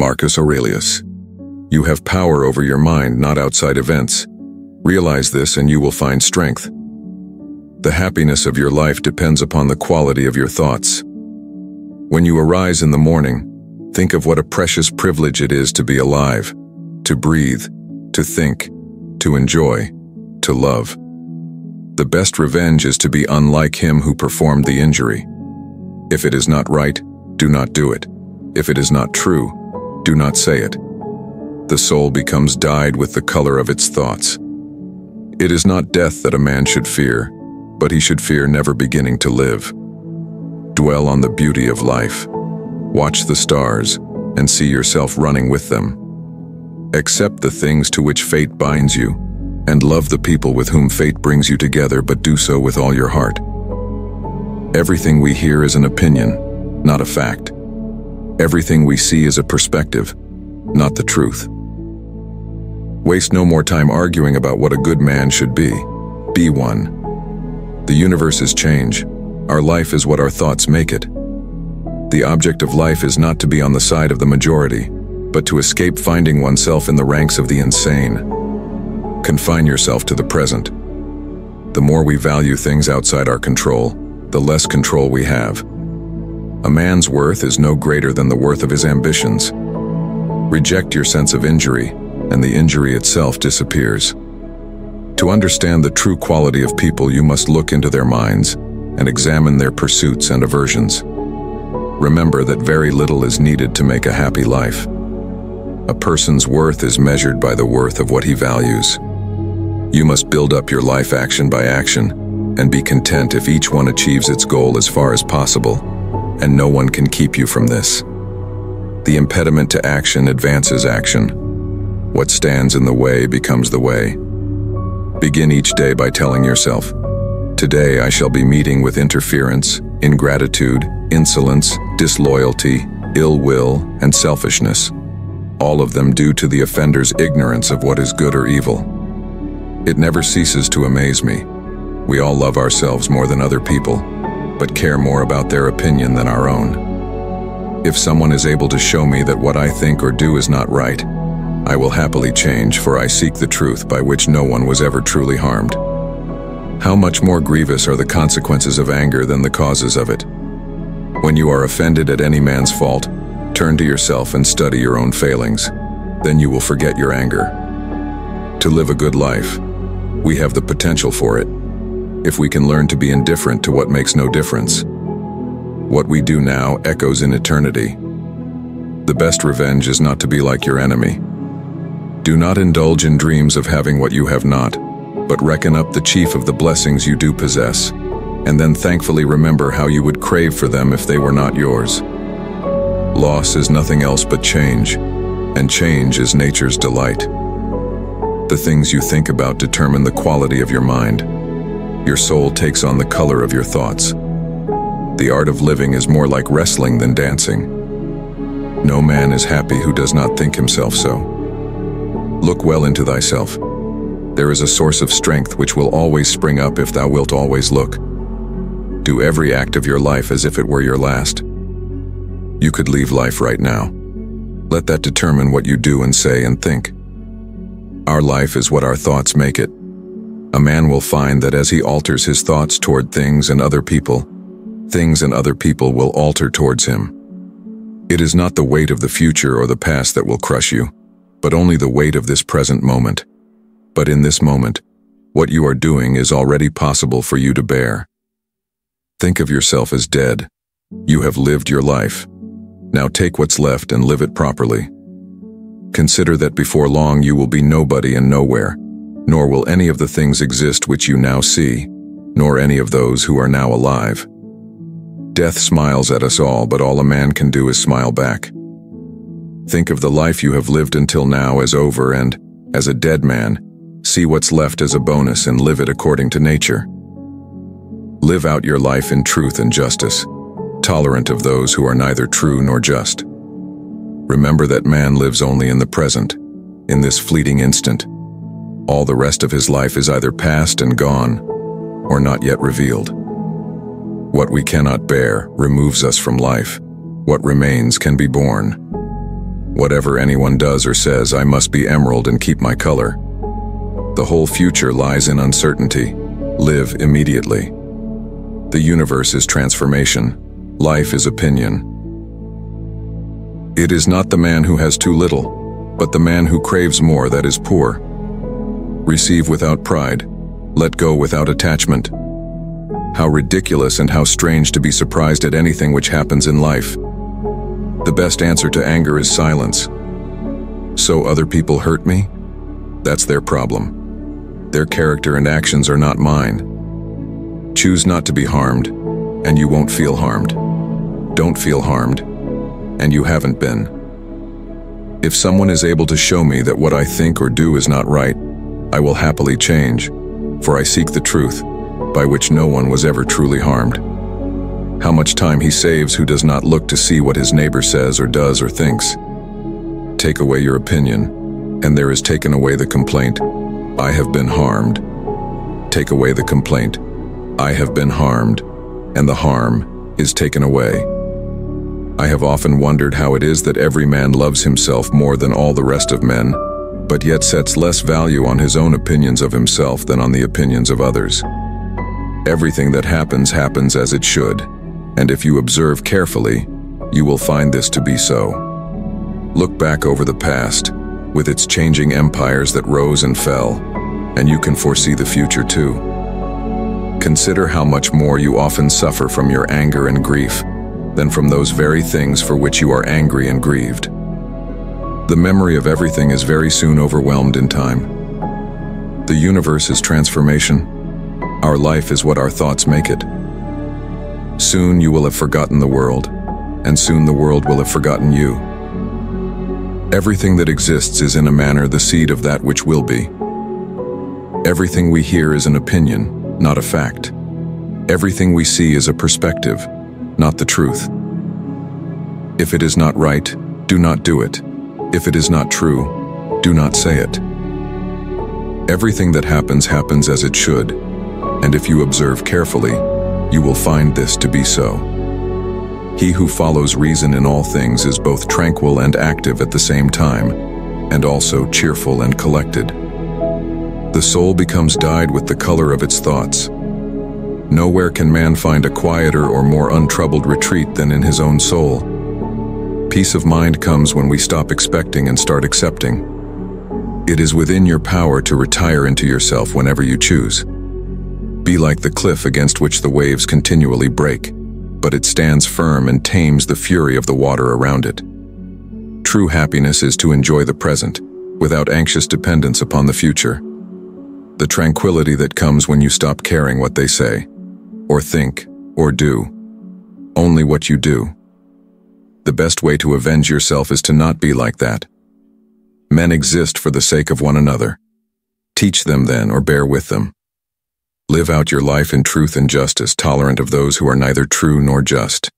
Marcus Aurelius. You have power over your mind, not outside events. Realize this and you will find strength. The happiness of your life depends upon the quality of your thoughts. When you arise in the morning, think of what a precious privilege it is to be alive, to breathe, to think, to enjoy, to love. The best revenge is to be unlike him who performed the injury. If it is not right, do not do it. If it is not true, do not say it. The soul becomes dyed with the color of its thoughts. It is not death that a man should fear, but he should fear never beginning to live. Dwell on the beauty of life. Watch the stars and see yourself running with them. Accept the things to which fate binds you, and love the people with whom fate brings you together, but do so with all your heart. Everything we hear is an opinion, not a fact. Everything we see is a perspective, not the truth. Waste no more time arguing about what a good man should be. Be one. The universe is change. Our life is what our thoughts make it. The object of life is not to be on the side of the majority, but to escape finding oneself in the ranks of the insane. Confine yourself to the present. The more we value things outside our control, the less control we have. A man's worth is no greater than the worth of his ambitions. Reject your sense of injury, and the injury itself disappears. To understand the true quality of people, you must look into their minds and examine their pursuits and aversions. Remember that very little is needed to make a happy life. A person's worth is measured by the worth of what he values. You must build up your life action by action, and be content if each one achieves its goal as far as possible, and no one can keep you from this. The impediment to action advances action. What stands in the way becomes the way. Begin each day by telling yourself, "Today I shall be meeting with interference, ingratitude, insolence, disloyalty, ill will, and selfishness, all of them due to the offender's ignorance of what is good or evil." It never ceases to amaze me. We all love ourselves more than other people, but care more about their opinion than our own. If someone is able to show me that what I think or do is not right, I will happily change, for I seek the truth by which no one was ever truly harmed. How much more grievous are the consequences of anger than the causes of it? When you are offended at any man's fault, turn to yourself and study your own failings. Then you will forget your anger. To live a good life, we have the potential for it, if we can learn to be indifferent to what makes no difference. What we do now echoes in eternity. The best revenge is not to be like your enemy. Do not indulge in dreams of having what you have not, but reckon up the chief of the blessings you do possess, and then thankfully remember how you would crave for them if they were not yours. Loss is nothing else but change, and change is nature's delight. The things you think about determine the quality of your mind. Your soul takes on the color of your thoughts. The art of living is more like wrestling than dancing. No man is happy who does not think himself so. Look well into thyself. There is a source of strength which will always spring up if thou wilt always look. Do every act of your life as if it were your last. You could leave life right now. Let that determine what you do and say and think. Our life is what our thoughts make it. A man will find that as he alters his thoughts toward things and other people will alter towards him. It is not the weight of the future or the past that will crush you, but only the weight of this present moment. But in this moment, what you are doing is already possible for you to bear. Think of yourself as dead. You have lived your life. Now take what's left and live it properly. Consider that before long you will be nobody and nowhere, nor will any of the things exist which you now see, nor any of those who are now alive. Death smiles at us all, but all a man can do is smile back. Think of the life you have lived until now as over, and, as a dead man, see what's left as a bonus and live it according to nature. Live out your life in truth and justice, tolerant of those who are neither true nor just. Remember that man lives only in the present, in this fleeting instant. All the rest of his life is either past and gone, or not yet revealed. What we cannot bear removes us from life. What remains can be borne. Whatever anyone does or says, I must be emerald and keep my color. The whole future lies in uncertainty. Live immediately. The universe is transformation. Life is opinion. It is not the man who has too little, but the man who craves more that is poor. Receive without pride. Let go without attachment. How ridiculous and how strange to be surprised at anything which happens in life. The best answer to anger is silence. So other people hurt me? That's their problem. Their character and actions are not mine. Choose not to be harmed, and you won't feel harmed. Don't feel harmed, and you haven't been. If someone is able to show me that what I think or do is not right, I will happily change, for I seek the truth, by which no one was ever truly harmed. How much time he saves who does not look to see what his neighbor says or does or thinks. Take away your opinion, and there is taken away the complaint. I have been harmed. Take away the complaint. I have been harmed, and the harm is taken away. I have often wondered how it is that every man loves himself more than all the rest of men, but yet sets less value on his own opinions of himself than on the opinions of others. Everything that happens happens as it should, and if you observe carefully, you will find this to be so. Look back over the past, with its changing empires that rose and fell, and you can foresee the future too. Consider how much more you often suffer from your anger and grief than from those very things for which you are angry and grieved. The memory of everything is very soon overwhelmed in time. The universe is transformation. Our life is what our thoughts make it. Soon you will have forgotten the world, and soon the world will have forgotten you. Everything that exists is in a manner the seed of that which will be. Everything we hear is an opinion, not a fact. Everything we see is a perspective, not the truth. If it is not right, do not do it. If it is not true, do not say it. Everything that happens happens as it should, and if you observe carefully, you will find this to be so. He who follows reason in all things is both tranquil and active at the same time, and also cheerful and collected. The soul becomes dyed with the color of its thoughts. Nowhere can man find a quieter or more untroubled retreat than in his own soul. Peace of mind comes when we stop expecting and start accepting. It is within your power to retire into yourself whenever you choose. Be like the cliff against which the waves continually break, but it stands firm and tames the fury of the water around it. True happiness is to enjoy the present, without anxious dependence upon the future. The tranquility that comes when you stop caring what they say, or think, or do. Only what you do. The best way to avenge yourself is to not be like that. Men exist for the sake of one another. Teach them then, or bear with them. Live out your life in truth and justice, tolerant of those who are neither true nor just.